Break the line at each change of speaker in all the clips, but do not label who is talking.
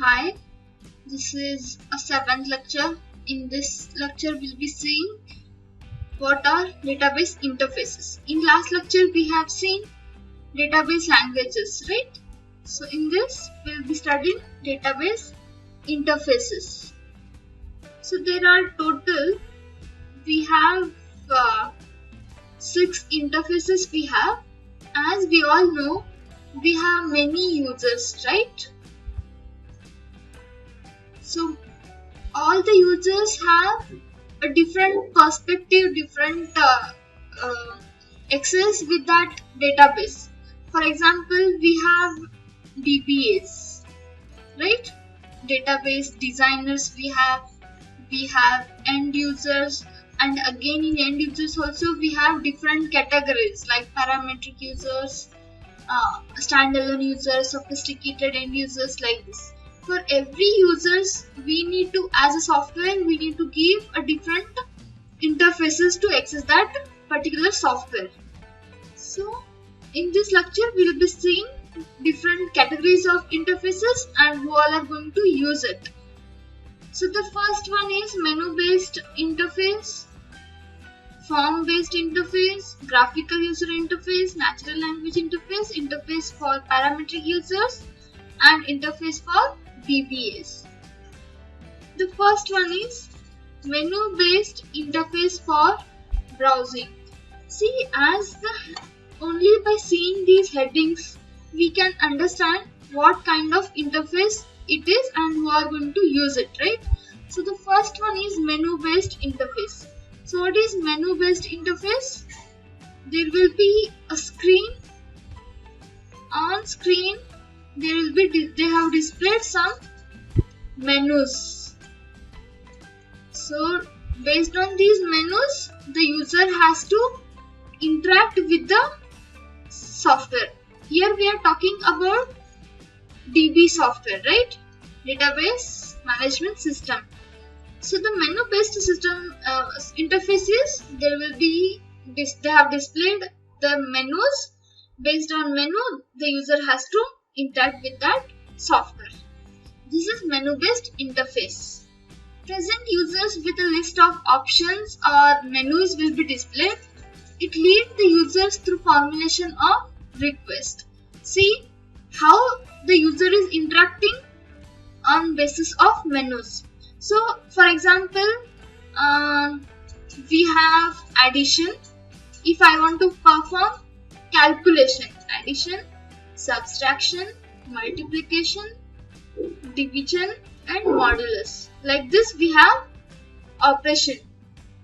Hi, this is a seventh lecture. In this lecture, we'll be seeing what are database interfaces. In last lecture, we have seen database languages, right? So in this, we'll be studying database interfaces. So there are total, we have 6 interfaces we have. As we all know, we have many users, right? So all the users have a different perspective, different access with that database. For example, we have DBAs, right? Database designers we have end users, and again in end users also we have different categories like parametric users, standalone users, sophisticated end users, like this. For every users, we need to, as a software, we need to give a different interfaces to access that particular software. So in this lecture, we will be seeing different categories of interfaces and who all are going to use it. So the first one is menu based interface, form based interface, graphical user interface, natural language interface, interface for parametric users, and interface for DBAs. The first one is menu based interface for browsing. See, only by seeing these headings we can understand what kind of interface it is and who are going to use it, right? So the first one is menu based interface. So what is menu based interface? There will be a screen. On screen they have displayed some menus. So based on these menus, the user has to interact with the software. Here we are talking about DB software, right? Database Management System. So the menu based system interfaces, they have displayed the menus. Based on menu, the user has to interact with that software. This is menu based interface. Present users with a list of options or menus will be displayed. It leads the users through formulation of request. See how the user is interacting on basis of menus. So for example, we have addition. If I want to perform calculation, addition, subtraction, multiplication, division and modulus. Like this we have operation.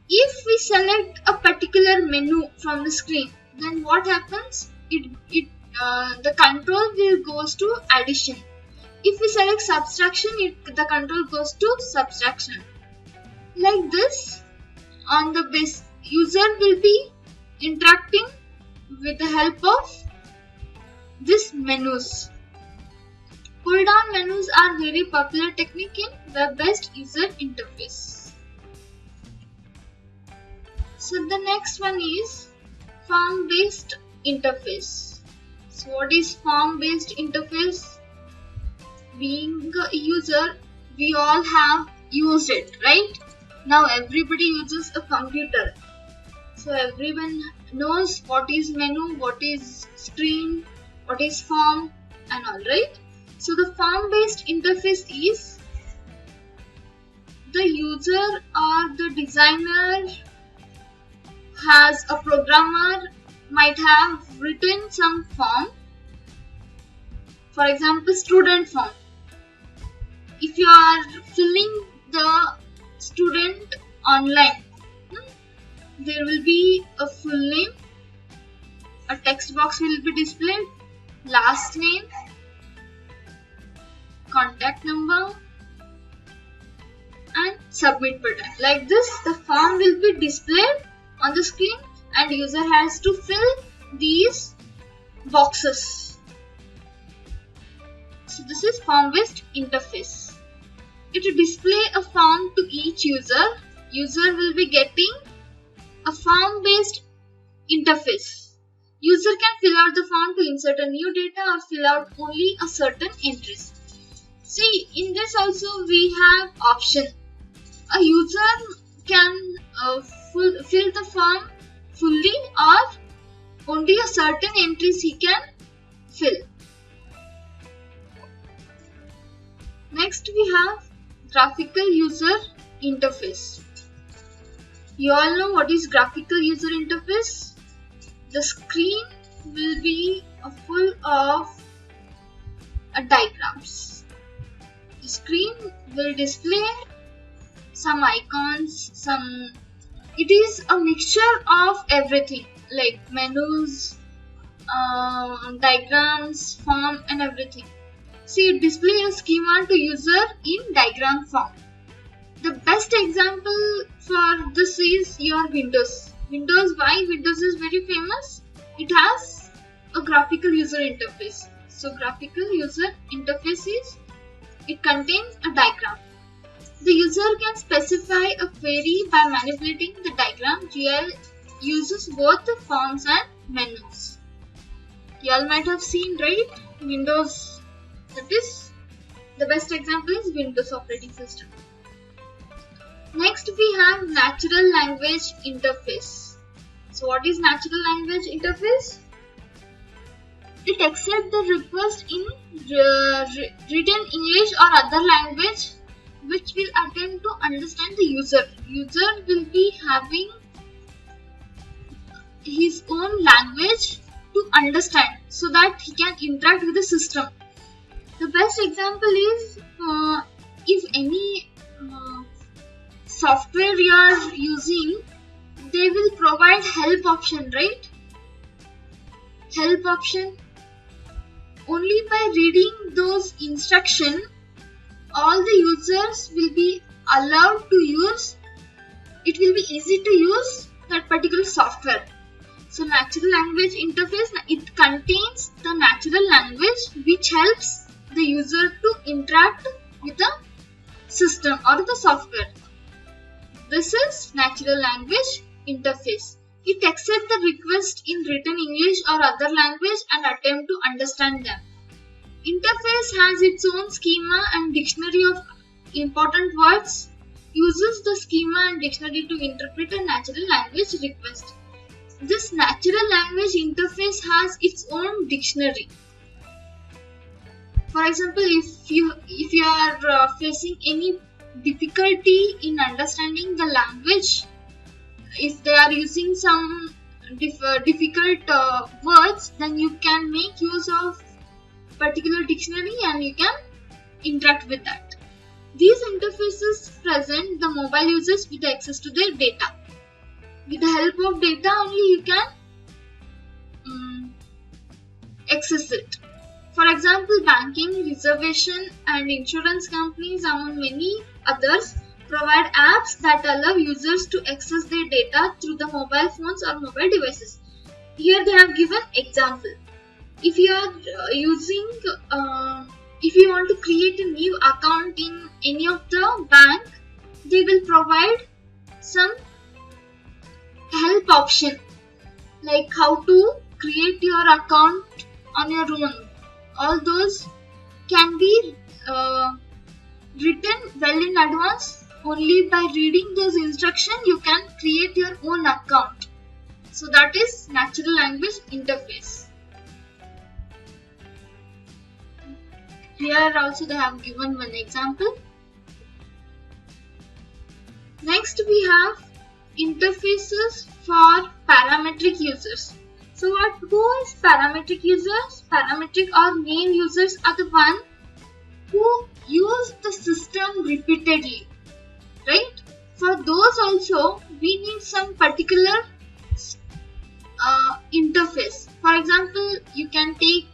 If we select a particular menu from the screen, then what happens? The control will goes to addition. If we select subtraction, the control goes to subtraction. Like this, on the base, user will be interacting with the help of these menus. Pull down menus are very popular technique in web-based user interface. So the next one is form-based interface. So what is form-based interface? Being a user, we all have used it, right? Now everybody uses a computer. So everyone knows what is menu, what is screen, what is form and all, right? So the form-based interface is the user or the designer has a programmer might have written some form. For example, student form. If you are filling the student online, there will be a full name, a text box will be displayed, last name, contact number and submit button. Like this, the form will be displayed on the screen and user has to fill these boxes. So this is form based interface. It display a form to each user. User will be getting a form based interface. User can fill out the form to insert a new data or fill out only a certain entries. See, in this also we have option. A user can fill the form fully or only a certain entries he can fill. Next we have graphical user interface. You all know what is graphical user interface? The screen will be full of diagrams. The screen will display some icons, it is a mixture of everything like menus, diagrams, form and everything. See, it displays a schema to user in diagram form. The best example for this is your Windows. Why Windows is very famous? It has a graphical user interface. So graphical user interface is, it contains a diagram. The user can specify a query by manipulating the diagram. GUI uses both the forms and menus. You all might have seen, right? Windows, that is, the best example is Windows operating system. Next we have natural language interface. So what is natural language interface? It accepts the request in written English or other language which will attempt to understand the user. User will be having his own language to understand so that he can interact with the system. The best example is if any software you are using, they will provide help option, right? Help option. Only by reading those instructions, all the users will be allowed to use, it will be easy to use that particular software. So natural language interface, it contains the natural language which helps the user to interact with the system or the software. This is natural language interface. It accepts the request in written English or other language and attempt to understand them. Interface has its own schema and dictionary of important words, uses the schema and dictionary to interpret a natural language request. This natural language interface has its own dictionary. For example, if you are facing any difficulty in understanding the language, if they are using some difficult words, then you can make use of particular dictionary and you can interact with that. These interfaces present the mobile users with access to their data. With the help of data only you can access it. For example, banking, reservation and insurance companies among many others provide apps that allow users to access their data through the mobile phones or mobile devices. Here they have given example. If you are if you want to create a new account in any of the bank, they will provide some help option like how to create your account on your own. All those can be written well in advance. Only by reading those instructions you can create your own account. So that is natural language interface. Here also they have given one example. Next we have interfaces for parametric users. So who is parametric users? Parametric or main users are the one who use the system repeatedly, right? For those also we need some particular interface. For example, you can take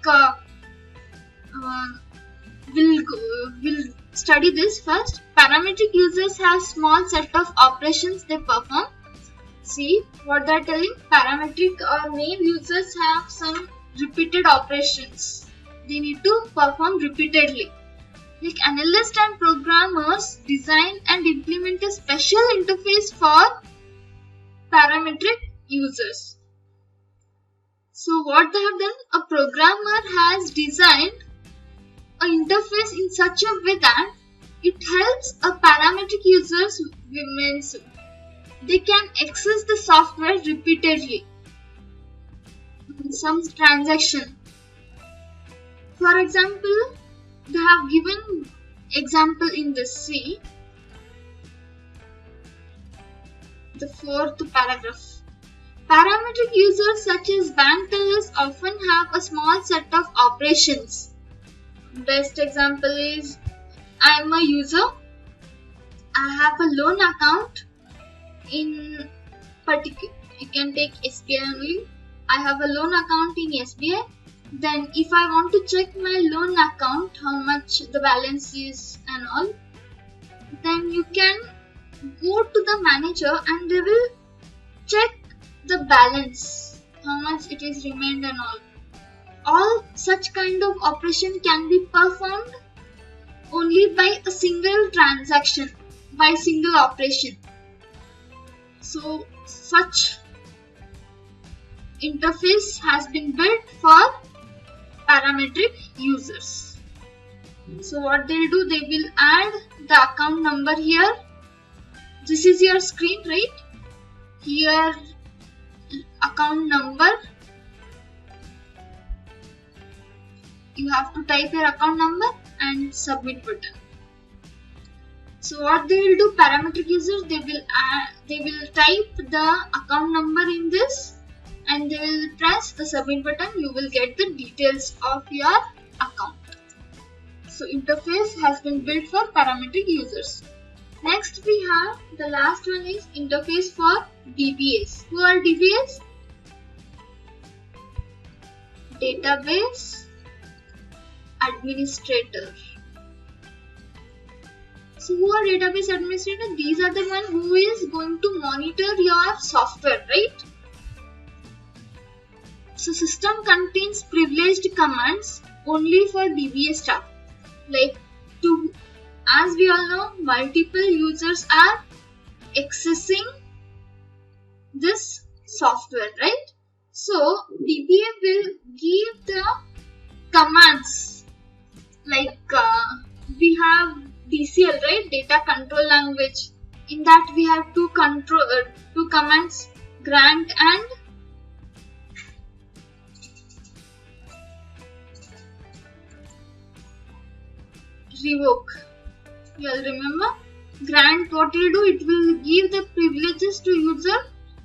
we'll study this first. Parametric users have small set of operations they perform. See what they are telling. Parametric or main users have some repeated operations they need to perform repeatedly. Like analysts and programmers design and implement a special interface for parametric users. So what they have done, a programmer has designed an interface in such a way that it helps a parametric users means they can access the software repeatedly in some transaction. For example, they have given example in the C, the fourth paragraph. Parametric users such as bank tellers often have a small set of operations. Best example is, I am a user, I have a loan account in particular, you can take SBI only. I have a loan account in SBI. Then if I want to check my loan account, how much the balance is and all, then you can go to the manager and they will check the balance, how much it is remained and all. All such kind of operation can be performed only by a single transaction, by single operation. So such interface has been built for parametric users. So what they'll do, they will add the account number here. This is your screen, right? Here account number, you have to type your account number and submit button. So what they will do, parametric users, they will type the account number in this and they will press the submit button. You will get the details of your account. So interface has been built for parametric users. Next we have the last one is interface for DBAs. Who are DBAs? Database administrator. So who are database administrator? These are the one who is going to monitor your software, right? So system contains privileged commands only for DBA staff. Like as we all know, multiple users are accessing this software, right? So DBA will give the commands like we have DCL, right? Data control language. In that we have two commands, grant and revoke. You all remember? Grant, what will do? It will give the privileges to user.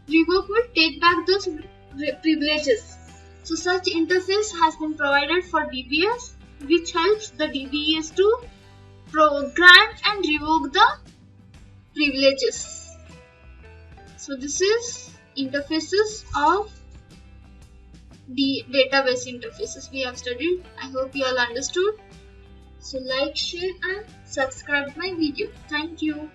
Revoke will take back those privileges. So such interface has been provided for DBAs, which helps the DBAs to grant and revoke the privileges. So this is interfaces of the database interfaces we have studied. I hope you all understood. So like, share and subscribe my video. Thank you.